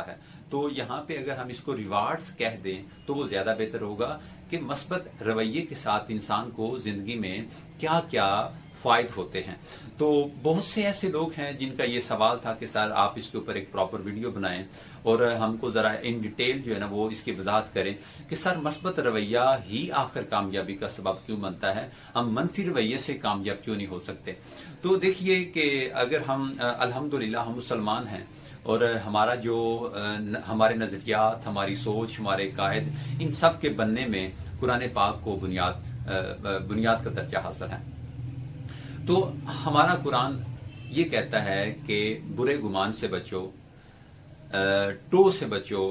ہوتا ہے. تو یہاں پہ اگر ہم اس کو ریوارڈز کہہ دیں تو وہ زیادہ بہتر ہوگا کہ مثبت رویے کے ساتھ انسان کو زندگی میں کیا کیا فائد ہوتے ہیں. تو بہت سے ایسے لوگ ہیں جن کا یہ سوال تھا کہ سر آپ اس کے اوپر ایک پراپر ویڈیو بنائیں اور ہم کو ذرا ان ڈیٹیل جو ہے نا وہ اس کی وضاحت کریں کہ سر مثبت رویہ ہی آخر کامیابی کا سبب کیوں بنتا ہے, ہم منفی رویے سے کامیاب کیوں نہیں ہو سکتے. تو دیکھیے کہ اگر ہم الحمدللہ ہم مسلمان ہیں اور ہمارا جو ہمارے نظریات, ہماری سوچ, ہمارے قائد, ان سب کے بننے میں قرآن پاک کو بنیاد کا درجہ حاصل ہے. تو ہمارا قرآن یہ کہتا ہے کہ برے گمان سے بچو, ٹو سے بچو,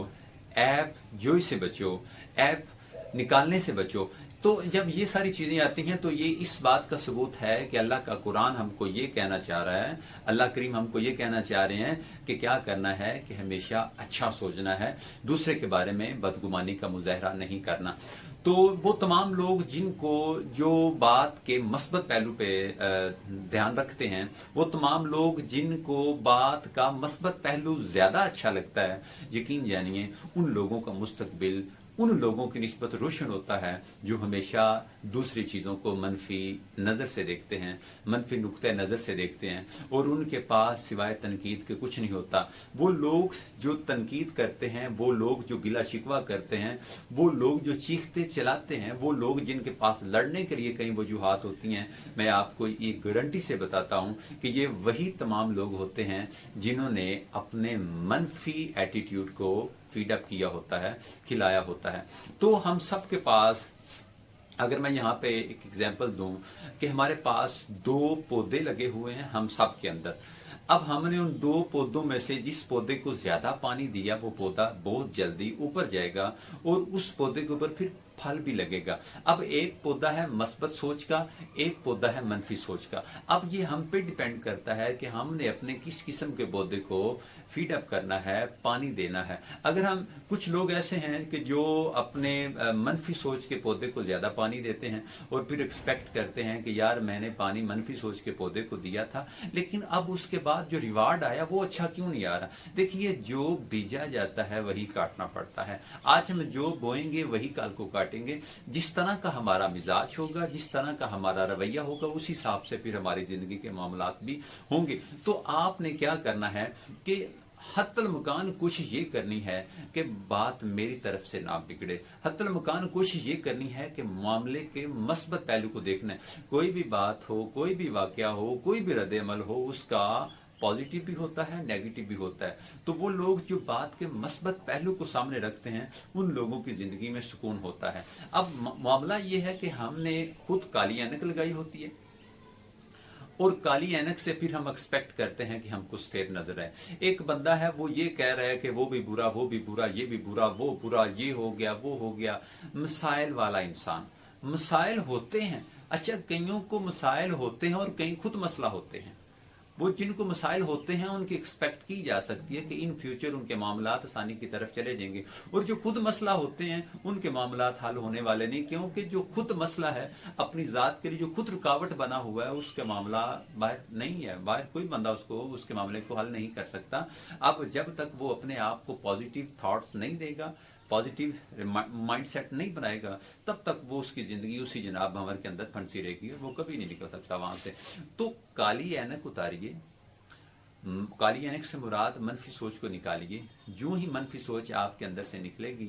ایپ جوئی سے بچو, ایپ نکالنے سے بچو. تو جب یہ ساری چیزیں آتی ہیں تو یہ اس بات کا ثبوت ہے کہ اللہ کا قرآن ہم کو یہ کہنا چاہ رہا ہے, اللہ کریم ہم کو یہ کہنا چاہ رہے ہیں کہ کیا کرنا ہے کہ ہمیشہ اچھا سوچنا ہے, دوسرے کے بارے میں بدگمانی کا مظاہرہ نہیں کرنا. تو وہ تمام لوگ جن کو جو بات کے مثبت پہلو پہ دھیان رکھتے ہیں, وہ تمام لوگ جن کو بات کا مثبت پہلو زیادہ اچھا لگتا ہے, یقین جانیے ان لوگوں کا مستقبل ان لوگوں کی نسبت روشن ہوتا ہے جو ہمیشہ دوسری چیزوں کو منفی نظر سے دیکھتے ہیں, منفی نقطہ نظر سے دیکھتے ہیں, اور ان کے پاس سوائے تنقید کے کچھ نہیں ہوتا. وہ لوگ جو تنقید کرتے ہیں, وہ لوگ جو گلا شکوہ کرتے ہیں, وہ لوگ جو چیختے چلاتے ہیں, وہ لوگ جن کے پاس لڑنے کے لیے کئی وجوہات ہوتی ہیں, میں آپ کو ایک گارنٹی سے بتاتا ہوں کہ یہ وہی تمام لوگ ہوتے ہیں جنہوں نے اپنے منفی ایٹیٹیوڈ کو فیڈ اپ کیا ہوتا ہے, کھلایا ہوتا ہے. تو ہم سب کے پاس, اگر میں یہاں پہ ایک ایگزامپل دوں کہ ہمارے پاس 2 پودے لگے ہوئے ہیں ہم سب کے اندر. اب ہم نے ان 2 پودوں میں سے جس پودے کو زیادہ پانی دیا وہ پودا بہت جلدی اوپر جائے گا اور اس پودے کے اوپر پھر پھل بھی لگے گا. اب ایک پودا ہے مثبت سوچ کا, ایک پودا ہے منفی سوچ کا. اب یہ ہم پہ ڈیپینڈ کرتا ہے کہ ہم نے اپنے کس قسم کے پودے کو فیڈ اپ کرنا ہے, پانی دینا ہے. اگر ہم کچھ لوگ ایسے ہیں کہ جو اپنے منفی سوچ کے پودے کو زیادہ پانی دیتے ہیں اور پھر ایکسپیکٹ کرتے ہیں کہ یار میں نے پانی منفی سوچ کے پودے کو دیا تھا لیکن اب اس کے بعد جو ریوارڈ آیا وہ اچھا کیوں نہیں آ رہا. دیکھیے جو بیجا جاتا ہے وہی کاٹنا پڑتا ہے. آج ہم جو بوئیں گے وہی کل کو کاٹیں گے. جس طرح کا ہمارا مزاج ہوگا, جس طرح کا ہمارا رویہ ہوگا, اس حساب سے پھر ہماری زندگی کے معاملات بھی ہوں گے. تو آپ نے کیا کرنا ہے کہ حتی المکان کوشش یہ کرنی ہے کہ بات میری طرف سے نہ بگڑے. حتی المکان کوشش یہ کرنی ہے کہ معاملے کے مثبت پہلو کو دیکھنا ہے. کوئی بھی بات ہو, کوئی بھی واقعہ ہو, کوئی بھی رد عمل ہو, اس کا پازیٹیو بھی ہوتا ہے, نیگیٹو بھی ہوتا ہے. تو وہ لوگ جو بات کے مثبت پہلو کو سامنے رکھتے ہیں ان لوگوں کی زندگی میں سکون ہوتا ہے. اب معاملہ یہ ہے کہ ہم نے خود کالی اینک لگائی ہوتی ہے اور کالی اینک سے پھر ہم ایکسپیکٹ کرتے ہیں کہ ہم کو سفید نظر آئے. ایک بندہ ہے وہ یہ کہہ رہا ہے کہ وہ بھی برا, وہ بھی برا, یہ بھی برا, وہ برا, یہ ہو گیا, وہ ہو گیا. مسائل والا انسان, مسائل ہوتے ہیں. اچھا کئیوں کو مسائل ہوتے ہیں اور کئی خود مسئلہ ہوتے ہیں. وہ جن کو مسائل ہوتے ہیں ان کی ایکسپیکٹ کی جا سکتی ہے کہ ان فیوچر ان کے معاملات آسانی کی طرف چلے جائیں گے, اور جو خود مسئلہ ہوتے ہیں ان کے معاملات حل ہونے والے نہیں, کیونکہ جو خود مسئلہ ہے اپنی ذات کے لیے جو خود رکاوٹ بنا ہوا ہے اس کے معاملہ باہر نہیں ہے, باہر کوئی بندہ اس کے معاملے کو حل نہیں کر سکتا. اب جب تک وہ اپنے آپ کو پازیٹیو تھاٹس نہیں دے گا, پازیٹیو مائنڈ سیٹ نہیں بنائے گا, تب تک وہ اس کی زندگی اسی جناب بھنور کے اندر پھنسی رہے گی اور وہ کبھی نہیں نکل سکتا وہاں سے. تو کالی اینک اتاریے, کالی اینک سے مراد منفی سوچ کو نکالیے. جو ہی منفی سوچ آپ کے اندر سے نکلے گی